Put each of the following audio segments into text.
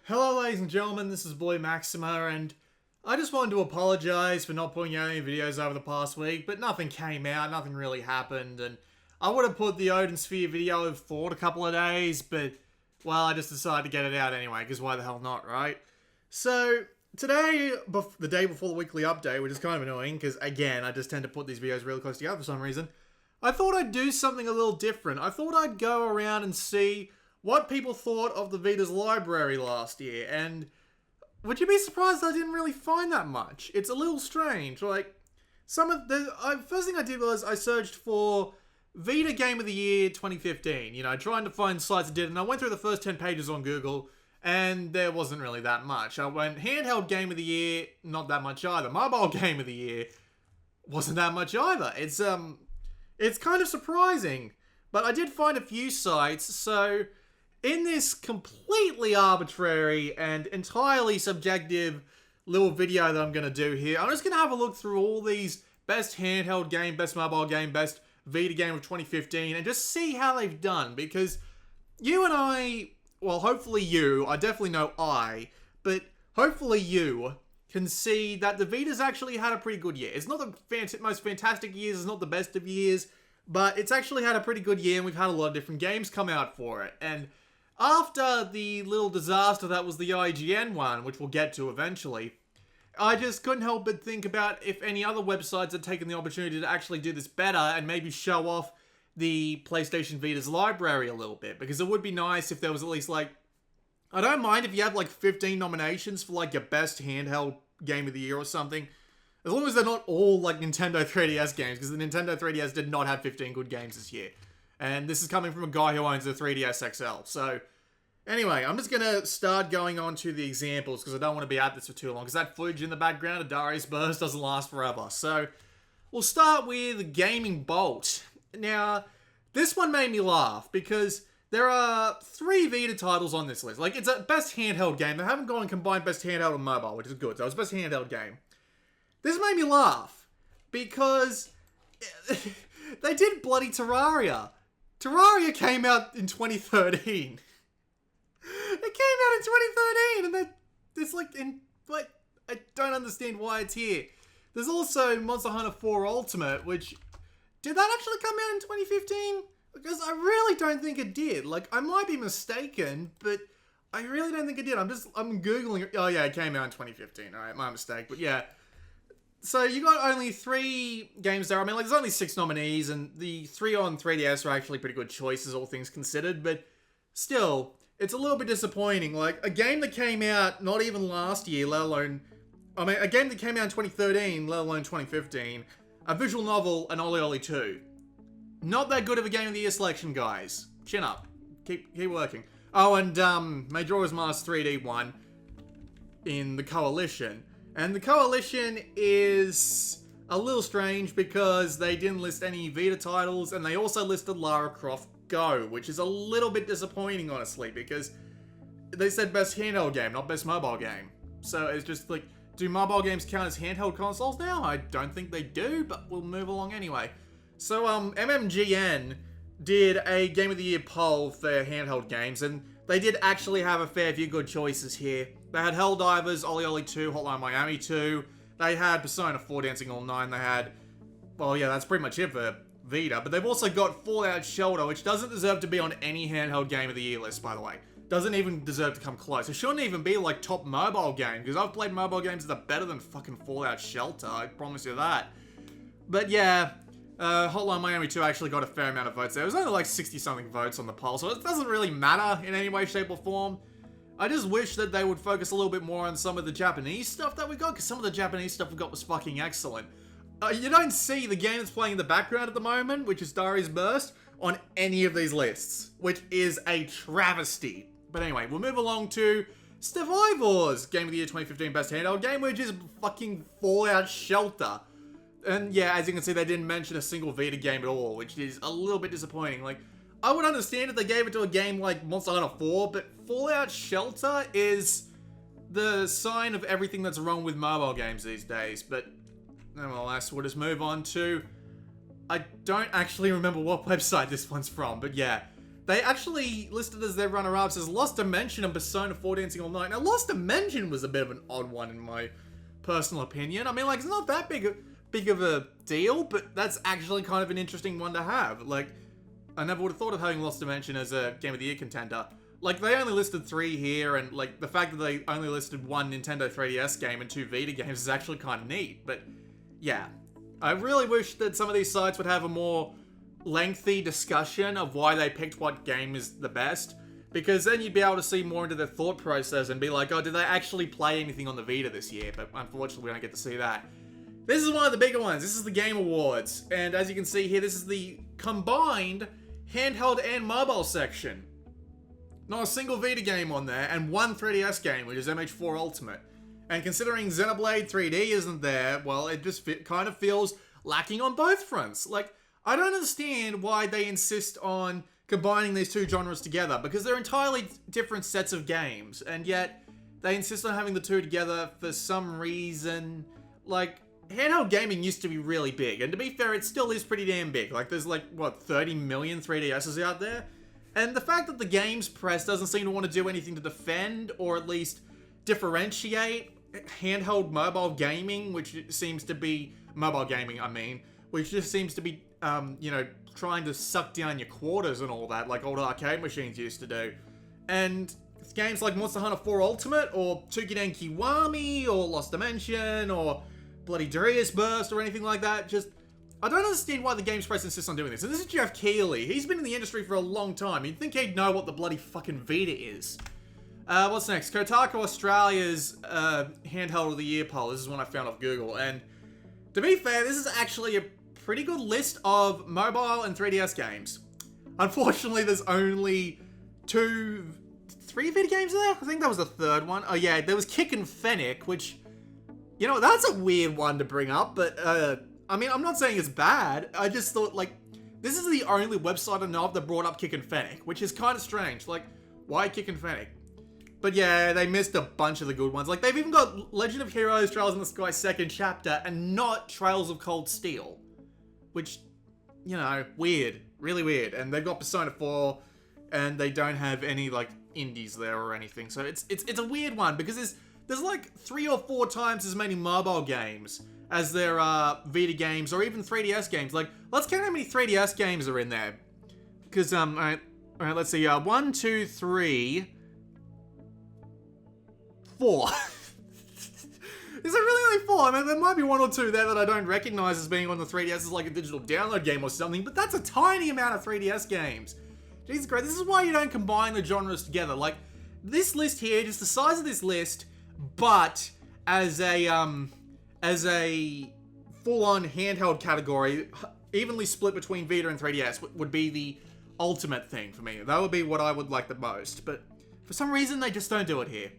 Hello ladies and gentlemen, this is Boy Maxima, and I just wanted to apologise for not putting out any videos over the past week, but nothing came out, nothing really happened, and I would have put the Odin Sphere video forward a couple of days, but, well, I just decided to get it out anyway, because why the hell not, right? So, today, the day before the weekly update, which is kind of annoying, because, again, I just tend to put these videos really close together for some reason, I thought I'd do something a little different. I thought I'd go around and see what people thought of the Vita's library last year, and would you be surprised I didn't really find that much? It's a little strange. Like, first thing I did was I searched for Vita Game of the Year 2015, you know, trying to find sites that did it, and I went through the first 10 pages on Google, and there wasn't really that much. I went Handheld Game of the Year, not that much either. Mobile Game of the Year, wasn't that much either. It's kind of surprising, but I did find a few sites, so in this completely arbitrary and entirely subjective little video that I'm going to do here, I'm just going to have a look through all these best handheld game, best mobile game, best Vita game of 2015, and just see how they've done, because you and I, well, hopefully you, I definitely know I, but hopefully you can see that the Vita's actually had a pretty good year. It's not the most fantastic years, it's not the best of years, but it's actually had a pretty good year, and we've had a lot of different games come out for it, and after the little disaster that was the IGN one, which we'll get to eventually, I just couldn't help but think about if any other websites had taken the opportunity to actually do this better and maybe show off the PlayStation Vita's library a little bit. Because it would be nice if there was at least, like, I don't mind if you have, like, 15 nominations for, like, your best handheld game of the year or something. As long as they're not all, like, Nintendo 3DS games, because the Nintendo 3DS did not have 15 good games this year. And this is coming from a guy who owns a 3DS XL. So, anyway, I'm just going to start going on to the examples because I don't want to be at this for too long. Because that footage in the background of Darius Burst doesn't last forever. So, we'll start with Gaming Bolt. Now, this one made me laugh because there are 3 Vita titles on this list. Like, it's a best handheld game. They haven't gone and combined best handheld and mobile, which is good. So, it's best handheld game. This made me laugh because they did bloody Terraria. Terraria came out in 2013. It came out in 2013, and it's like, I don't understand why it's here. There's also Monster Hunter 4 Ultimate, which, did that actually come out in 2015? Because I really don't think it did. Like, I might be mistaken, but I really don't think it did. I'm Googling it. Oh yeah, it came out in 2015. Alright, my mistake, but yeah. So you got only 3 games there. I mean, like, there's only 6 nominees, and the 3 on 3DS are actually pretty good choices, all things considered, but still, it's a little bit disappointing. Like, a game that came out not even last year, let alone, I mean, a game that came out in 2013, let alone 2015, a visual novel, and Oli Oli 2. Not that good of a Game of the Year selection, guys. Chin up. Keep working. Oh, and, Majora's Mask 3D won in the Coalition. And the Coalition is a little strange because they didn't list any Vita titles, and they also listed Lara Croft Go, which is a little bit disappointing, honestly, because they said best handheld game, not best mobile game. So it's just like, do mobile games count as handheld consoles now? I don't think they do, but we'll move along anyway. So, MMGN did a Game of the Year poll for handheld games, and they did actually have a fair few good choices here. They had Helldivers, Oli Oli 2, Hotline Miami 2. They had Persona 4 Dancing All 9. They had, well, yeah, that's pretty much it for Vita. But they've also got Fallout Shelter, which doesn't deserve to be on any handheld Game of the Year list, by the way. Doesn't even deserve to come close. It shouldn't even be, like, top mobile game, because I've played mobile games that are better than fucking Fallout Shelter, I promise you that. But yeah, Hotline Miami 2 actually got a fair amount of votes there. It was only like 60-something votes on the poll, so it doesn't really matter in any way, shape, or form. I just wish that they would focus a little bit more on some of the Japanese stuff that we got, because some of the Japanese stuff we got was fucking excellent. You don't see the game that's playing in the background at the moment, which is Darius Burst, on any of these lists, which is a travesty. But anyway, we'll move along to Survivor's Game of the Year 2015 Best Handheld Game, which is fucking Fallout Shelter. And yeah, as you can see, they didn't mention a single Vita game at all, which is a little bit disappointing. Like, I would understand if they gave it to a game like Monster Hunter 4, but Fallout Shelter is the sign of everything that's wrong with mobile games these days. But nevertheless, we'll just move on to, I don't actually remember what website this one's from, but yeah. they actually listed as their runner-ups as Lost Dimension and Persona 4 Dancing All Night. Now, Lost Dimension was a bit of an odd one in my personal opinion. I mean, like, it's not that big of a deal, but that's actually kind of an interesting one to have. Like, I never would have thought of having Lost Dimension as a Game of the Year contender. Like, they only listed 3 here, and, like, the fact that they only listed 1 Nintendo 3DS game and 2 Vita games is actually kind of neat. But, yeah. I really wish that some of these sites would have a more lengthy discussion of why they picked what game is the best. Because then you'd be able to see more into their thought process and be like, oh, did they actually play anything on the Vita this year? But unfortunately, we don't get to see that. This is one of the bigger ones. This is the Game Awards. And as you can see here, this is the combined handheld and mobile section. Not a single Vita game on there, and 1 3DS game, which is MH4 Ultimate. And considering Xenoblade 3D isn't there, well, it just kind of feels lacking on both fronts. Like, I don't understand why they insist on combining these two genres together, because they're entirely different sets of games, and yet they insist on having the two together for some reason. Like, handheld gaming used to be really big, and to be fair, it still is pretty damn big. Like, there's like, what, 30 million 3DSs out there? And the fact that the games press doesn't seem to want to do anything to defend, or at least differentiate handheld mobile gaming, which seems to be, which just seems to be, you know, trying to suck down your quarters and all that, like old arcade machines used to do. And games like Monster Hunter 4 Ultimate, or Toukiden Kiwami, or Lost Dimension, or bloody Darius Burst, or anything like that, just, I don't understand why the Games Press insists on doing this. And this is Jeff Keighley. He's been in the industry for a long time. You'd think he'd know what the bloody fucking Vita is. What's next? Koe Australia's Handheld of the Year poll. This is one I found off Google. And to be fair, this is actually a pretty good list of mobile and 3DS games. Unfortunately, there's only 3 Vita games there? I think that was the third one. Oh yeah, there was Kick and Fennec, which, you know, that's a weird one to bring up, but, I mean, I'm not saying it's bad. I just thought, like, this is the only website I know of that brought up Kick and Fennec, which is kind of strange. Like, why Kick and Fennec? But yeah, they missed a bunch of the good ones. Like, they've even got Legend of Heroes Trails in the Sky second chapter and not Trails of Cold Steel. Which, you know, weird. Really weird. And they've got Persona 4 and they don't have any, like, indies there or anything. So it's a weird one because there's like 3 or 4 times as many mobile games as there are Vita games or even 3DS games. Like, let's count how many 3DS games are in there. Because, alright, let's see, 1, 2, 3, 4. Is it really only 4? I mean, there might be 1 or 2 there that I don't recognize as being on the 3DS as like a digital download game or something, but that's a tiny amount of 3DS games. Jesus Christ, this is why you don't combine the genres together. Like, this list here, just the size of this list, but as a full-on handheld category, evenly split between Vita and 3DS would be the ultimate thing for me. That would be what I would like the most, but for some reason they just don't do it here.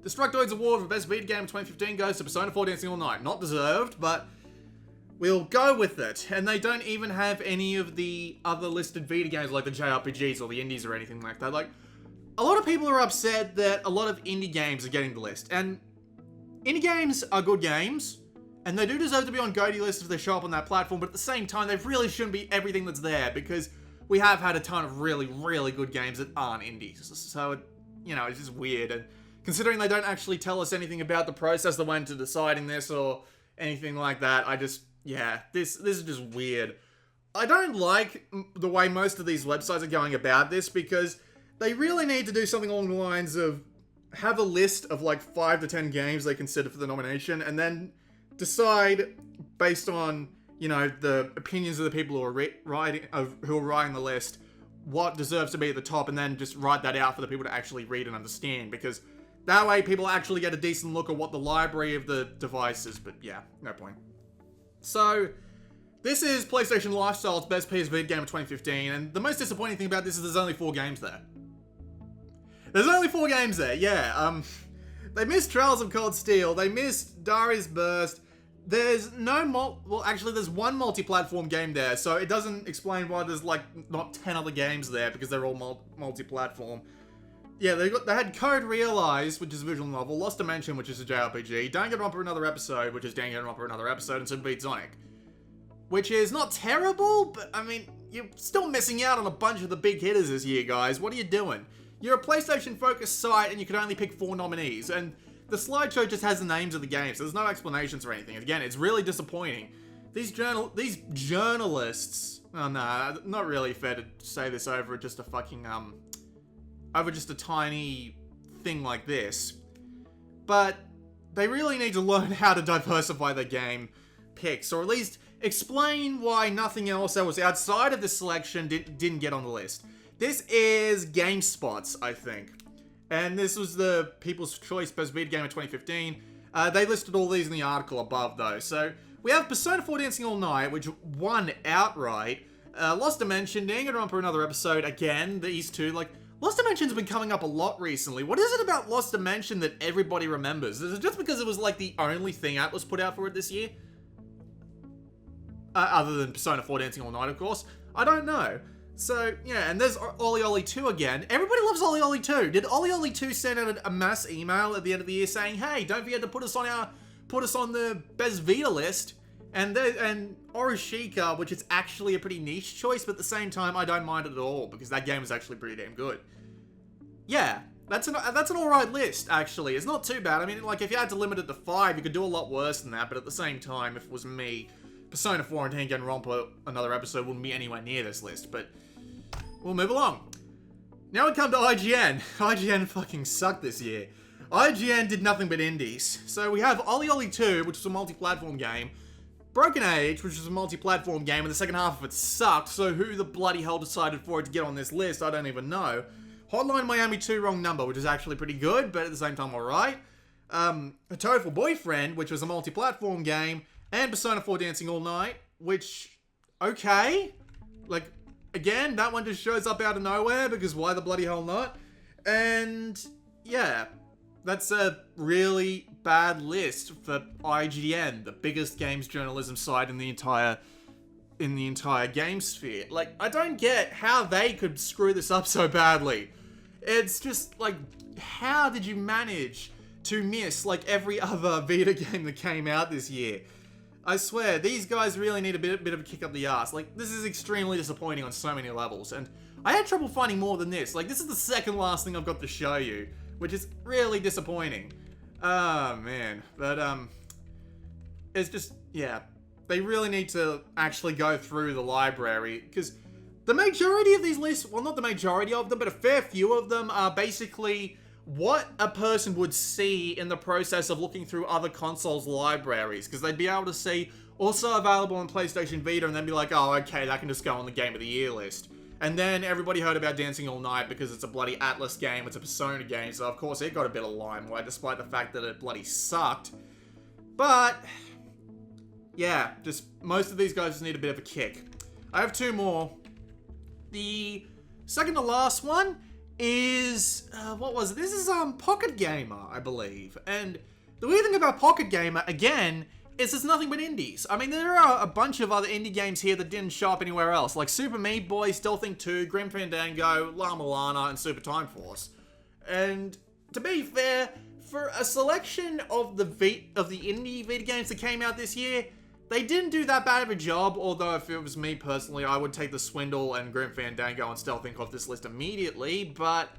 Destructoid's award for Best Vita Game in 2015 goes to Persona 4 Dancing All Night. Not deserved, but we'll go with it. And they don't even have any of the other listed Vita games like the JRPGs or the indies or anything like that. Like, a lot of people are upset that a lot of indie games are getting the list, and indie games are good games, and they do deserve to be on GOTY lists if they show up on that platform, but at the same time, they really shouldn't be everything that's there, because we have had a ton of really, really good games that aren't indies. So, you know, it's just weird, and considering they don't actually tell us anything about the process that went into deciding this or anything like that, yeah, this is just weird. I don't like the way most of these websites are going about this, because they really need to do something along the lines of have a list of like 5 to 10 games they consider for the nomination, and then decide based on, you know, the opinions of the people who are writing the list what deserves to be at the top, and then just write that out for the people to actually read and understand, because that way people actually get a decent look at what the library of the device is. But yeah, no point. So this is PlayStation Lifestyle's Best PS Vita Game of 2015, and the most disappointing thing about this is there's only 4 games there. There's only 4 games there, yeah. They missed Trails of Cold Steel, they missed Darius Burst, there's no there's one multi-platform game there, so it doesn't explain why there's like not 10 other games there, because they're all multi-platform. Yeah, they had Code Realized, which is a visual novel, Lost Dimension, which is a JRPG, Danganronpa Another Episode, which is Danganronpa Another Episode, and Super Beat Sonic. Which is not terrible, but I mean, you're still missing out on a bunch of the big hitters this year, guys. What are you doing? You're a PlayStation-focused site, and you can only pick 4 nominees, and the slideshow just has the names of the games, so there's no explanations or anything. Again, it's really disappointing. These journalists... Oh, no, not really fair to say this over just a fucking, over just a tiny thing like this. But they really need to learn how to diversify their game picks, or at least explain why nothing else that was outside of this selection didn't get on the list. This is GameSpot's, I think. And this was the People's Choice Best Vita Game of 2015. They listed all these in the article above, though. So, we have Persona 4 Dancing All Night, which won outright. Lost Dimension, they're gonna run for another episode. Again, these two, like, Lost Dimension's been coming up a lot recently. What is it about Lost Dimension that everybody remembers? Is it just because it was, like, the only thing Atlas put out for it this year? Other than Persona 4 Dancing All Night, of course. I don't know. So, yeah, and there's Oli Oli 2 again. Everybody loves Oli Oli 2. Did Oli Oli 2 send out a mass email at the end of the year saying, hey, don't forget to put us on the best Vita list? And Orishika, which is actually a pretty niche choice, but at the same time, I don't mind it at all, because that game is actually pretty damn good. Yeah, that's an alright list, actually. It's not too bad. I mean, like, if you had to limit it to 5, you could do a lot worse than that, but at the same time, if it was me, Persona 4 and Danganronpa another episode wouldn't be anywhere near this list, but we'll move along. Now we come to IGN. IGN fucking sucked this year. IGN did nothing but indies. So we have Oli Oli 2, which was a multi-platform game, Broken Age, which was a multi-platform game, and the second half of it sucked, so who the bloody hell decided for it to get on this list, I don't even know. Hotline Miami 2 Wrong Number, which is actually pretty good, but at the same time alright. Hatoful Boyfriend, which was a multi-platform game, and Persona 4 Dancing All Night, which, okay. Like, again, that one just shows up out of nowhere, because why the bloody hell not? And, yeah, that's a really bad list for IGN, the biggest games journalism site in the entire game sphere. Like, I don't get how they could screw this up so badly. It's just, like, how did you manage to miss, like, every other Vita game that came out this year? I swear, these guys really need a bit of a kick up the ass. Like, this is extremely disappointing on so many levels, and I had trouble finding more than this. Like, this is the second last thing I've got to show you, which is really disappointing. Oh, man. But, it's just, yeah. They really need to actually go through the library, because the majority of these lists, well, not the majority of them, but a fair few of them are basically what a person would see in the process of looking through other consoles' libraries, because they'd be able to see also available on PlayStation Vita and then be like, oh, okay, that can just go on the Game of the Year list. And then everybody heard about Dancing All Night because it's a bloody Atlas game, it's a Persona game, so of course it got a bit of limelight, despite the fact that it bloody sucked. But, yeah, just most of these guys just need a bit of a kick. I have two more. The second to last one is, what was it? This is, Pocket Gamer, I believe. And the weird thing about Pocket Gamer, again, is there's nothing but indies. I mean, there are a bunch of other indie games here that didn't show up anywhere else, like Super Meat Boy, Stealthing 2, Grim Fandango, La Milana, and Super Time Force. And, to be fair, for a selection of the indie Vita games that came out this year, they didn't do that bad of a job, although if it was me personally, I would take the Swindle and Grim Fandango and Stealthing off this list immediately, but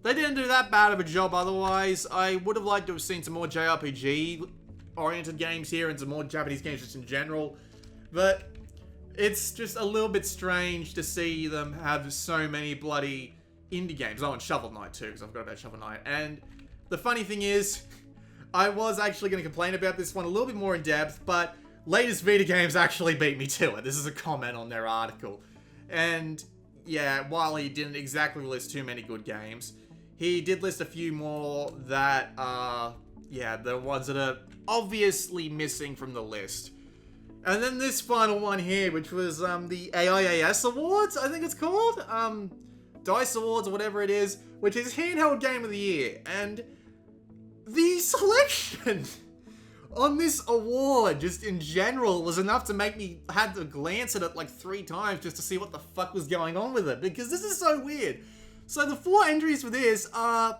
they didn't do that bad of a job otherwise. I would have liked to have seen some more JRPG-oriented games here and some more Japanese games just in general, but it's just a little bit strange to see them have so many bloody indie games. Oh, and Shovel Knight too, because I forgot about Shovel Knight. And the funny thing is, I was actually going to complain about this one a little bit more in depth, but latest Vita games actually beat me to it. This is a comment on their article. And, yeah, while he didn't exactly list too many good games, he did list a few more that are, yeah, the ones that are obviously missing from the list. And then this final one here, which was the AIAS Awards, I think it's called? D.I.C.E Awards or whatever it is, which is Handheld Game of the Year. And the selection on this award, just in general, was enough to make me had to glance at it like 3 times just to see what the fuck was going on with it, because this is so weird. So the 4 entries for this are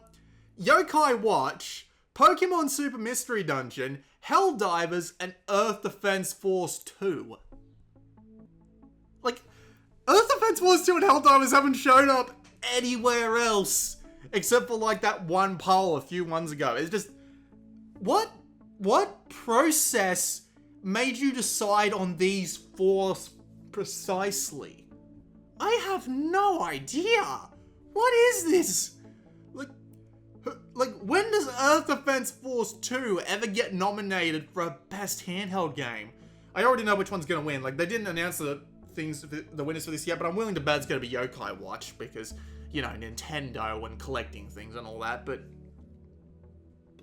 Yokai Watch, Pokemon Super Mystery Dungeon, Helldivers, and Earth Defense Force 2. Like, Earth Defense Force 2 and Helldivers haven't shown up anywhere else. Except for like that one poll a few months ago. It's just... What process made you decide on these four precisely? I have no idea. What is this? Like, when does Earth Defense Force 2 ever get nominated for a best handheld game? I already know which one's gonna win. Like, they didn't announce the winners for this yet, but I'm willing to bet it's gonna be Yokai Watch because, you know, Nintendo and collecting things and all that, but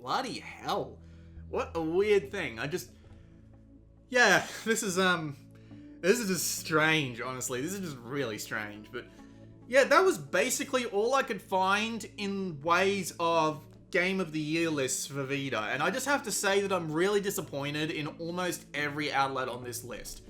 bloody hell. What a weird thing. Yeah, this is just strange, honestly. This is just really strange, but yeah, that was basically all I could find in ways of Game of the Year lists for Vita, and I just have to say that I'm really disappointed in almost every outlet on this list.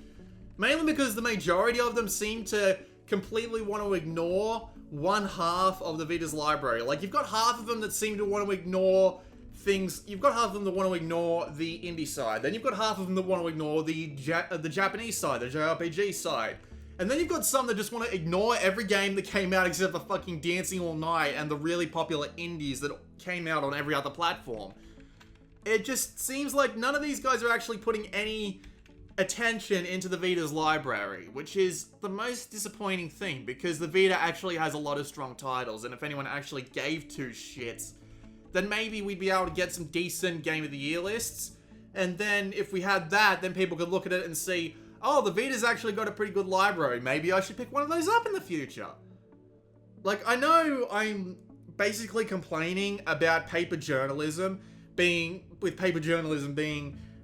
Mainly because the majority of them seem to completely want to ignore one half of the Vita's library. Like, you've got half of them that seem to want to ignore things. You've got half of them that want to ignore the indie side. Then you've got half of them that want to ignore the Japanese side, the JRPG side. And then you've got some that just want to ignore every game that came out except for fucking Dancing All Night and the really popular indies that came out on every other platform. It just seems like none of these guys are actually putting any attention into the Vita's library, which is the most disappointing thing, because the Vita actually has a lot of strong titles, and if anyone actually gave two shits, then maybe we'd be able to get some decent Game of the Year lists, and then if we had that, then people could look at it and see, oh, the Vita's actually got a pretty good library, maybe I should pick one of those up in the future. Like, I know I'm basically complaining about paper journalism being,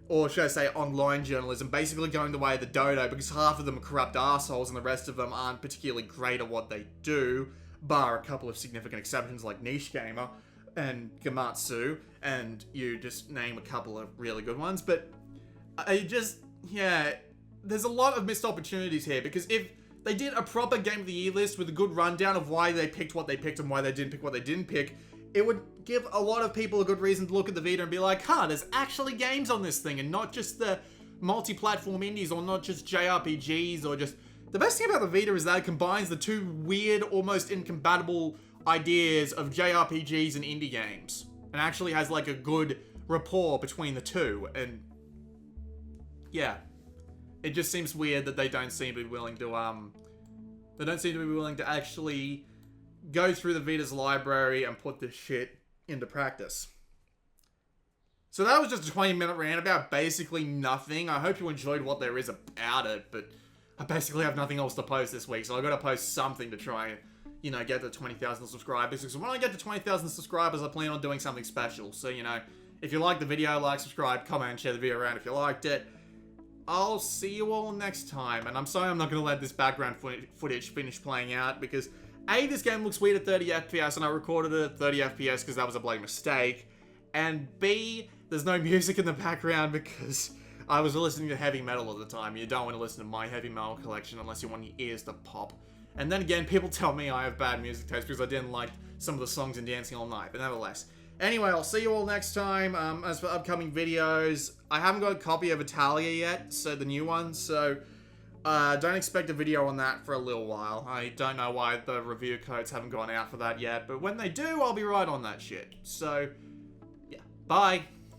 or should I say online journalism, basically going the way of the dodo, because half of them are corrupt assholes and the rest of them aren't particularly great at what they do, bar a couple of significant exceptions like Niche Gamer and Gamatsu, and you just name a couple of really good ones. But there's a lot of missed opportunities here, because if they did a proper Game of the Year list with a good rundown of why they picked what they picked and why they didn't pick what they didn't pick, it would give a lot of people a good reason to look at the Vita and be like, there's actually games on this thing, and not just the multi-platform indies, or not just JRPGs, or just... The best thing about the Vita is that it combines the two weird, almost incompatible ideas of JRPGs and indie games, and actually has like a good rapport between the two, and yeah. It just seems weird that they don't seem to be willing to, actually go through the Vita's library and put this shit into practice. So that was just a 20-minute rant about basically nothing. I hope you enjoyed what there is about it, but I basically have nothing else to post this week, so I gotta post something to try and, get to 20,000 subscribers. Because when I get to 20,000 subscribers, I plan on doing something special. So, if you like the video, like, subscribe, comment, and share the video around if you liked it. I'll see you all next time, and I'm sorry I'm not going to let this background footage finish playing out, because A, this game looks weird at 30 FPS, and I recorded it at 30 FPS because that was a bloody mistake, and B, there's no music in the background because I was listening to heavy metal at the time. You don't want to listen to my heavy metal collection unless you want your ears to pop. And then again, people tell me I have bad music taste because I didn't like some of the songs in Dancing All Night, but nevertheless. Anyway, I'll see you all next time. As for upcoming videos, I haven't got a copy of Italia yet, so the new one, so don't expect a video on that for a little while. I don't know why the review codes haven't gone out for that yet, but when they do, I'll be right on that shit. So, yeah. Bye!